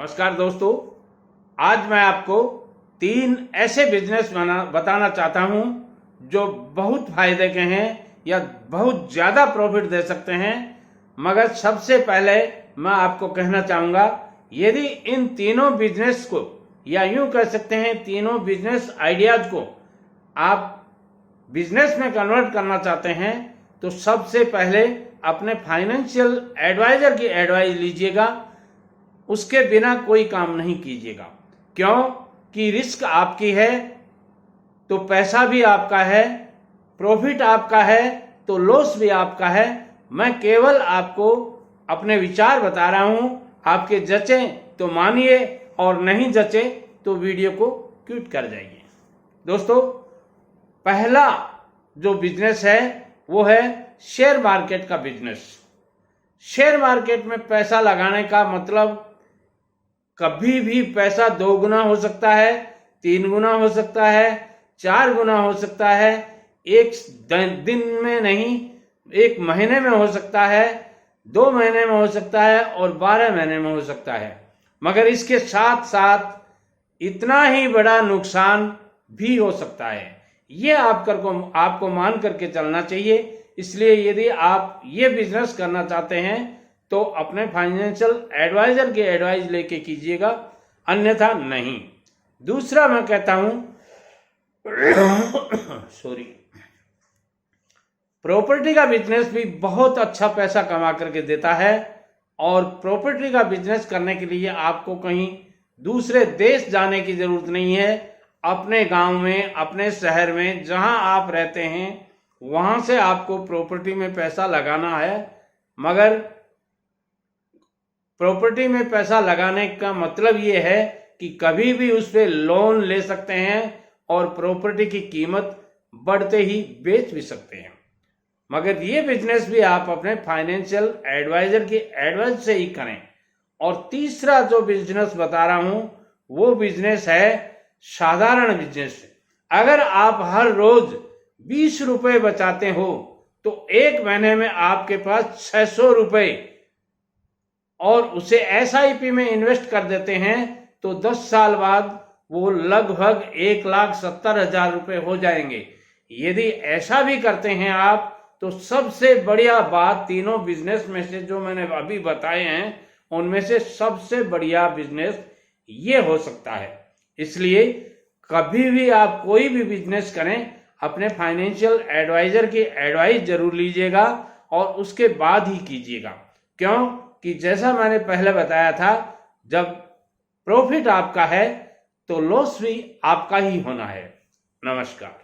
नमस्कार दोस्तों, आज मैं आपको 3 ऐसे बिजनेस बताना चाहता हूं जो बहुत फायदे के हैं या बहुत ज़्यादा प्रॉफिट दे सकते हैं। मगर सबसे पहले मैं आपको कहना चाहूँगा, यदि इन तीनों बिजनेस को या यूं कह सकते हैं तीनों बिजनेस आइडियाज को आप बिजनेस में कन्वर्ट करना चाहते हैं तो सबसे पहले अपने फाइनेंशियल एडवाइजर की एडवाइस लीजिएगा। उसके बिना कोई काम नहीं कीजिएगा, क्यों कि रिस्क आपकी है तो पैसा भी आपका है, प्रॉफिट आपका है तो लॉस भी आपका है। मैं केवल आपको अपने विचार बता रहा हूं, आपके जचे तो मानिए और नहीं जचे तो वीडियो को क्विट कर जाइए। दोस्तों, पहला जो बिजनेस है वो है शेयर मार्केट का बिजनेस। शेयर मार्केट में पैसा लगाने का मतलब कभी भी पैसा 2 गुना हो सकता है, 3 गुना हो सकता है, 4 गुना हो सकता है। एक दिन में नहीं, 1 महीने में हो सकता है, 2 महीने में हो सकता है और 12 महीने में हो सकता है। मगर इसके साथ साथ इतना ही बड़ा नुकसान भी हो सकता है। ये आपको मान करके चलना चाहिए। इसलिए यदि आप ये बिजनेस करना चाहते हैं तो अपने फाइनेंशियल एडवाइजर की एडवाइस लेके कीजिएगा, अन्यथा नहीं। दूसरा मैं कहता हूं प्रॉपर्टी का बिजनेस भी बहुत अच्छा पैसा कमा करके देता है। और प्रॉपर्टी का बिजनेस करने के लिए आपको कहीं दूसरे देश जाने की जरूरत नहीं है। अपने गांव में, अपने शहर में जहां आप रहते हैं वहां से आपको प्रॉपर्टी में पैसा लगाना है। मगर प्रॉपर्टी में पैसा लगाने का मतलब ये है कि कभी भी उस पर लोन ले सकते हैं और प्रॉपर्टी की कीमत बढ़ते ही बेच भी सकते हैं। मगर ये बिजनेस भी आप अपने फाइनेंशियल एडवाइजर की एडवाइस से ही करें। और तीसरा जो बिजनेस बता रहा हूं वो बिजनेस है साधारण बिजनेस। अगर आप हर रोज 20 रुपए बचाते हो तो 1 महीने में आपके पास 600 रुपए और उसे SIP में इन्वेस्ट कर देते हैं तो 10 साल बाद वो लगभग 1,70,000 रुपए हो जाएंगे। यदि ऐसा भी करते हैं आप तो सबसे बढ़िया बात, तीनों बिजनेस में से जो मैंने अभी बताए हैं उनमें से सबसे बढ़िया बिजनेस ये हो सकता है। इसलिए कभी भी आप कोई भी बिजनेस करें अपने फाइनेंशियल एडवाइजर की एडवाइस जरूर लीजिएगा और उसके बाद ही कीजिएगा। क्यों कि जैसा मैंने पहले बताया था, जब प्रॉफिट आपका है तो लॉस भी आपका ही होना है। नमस्कार।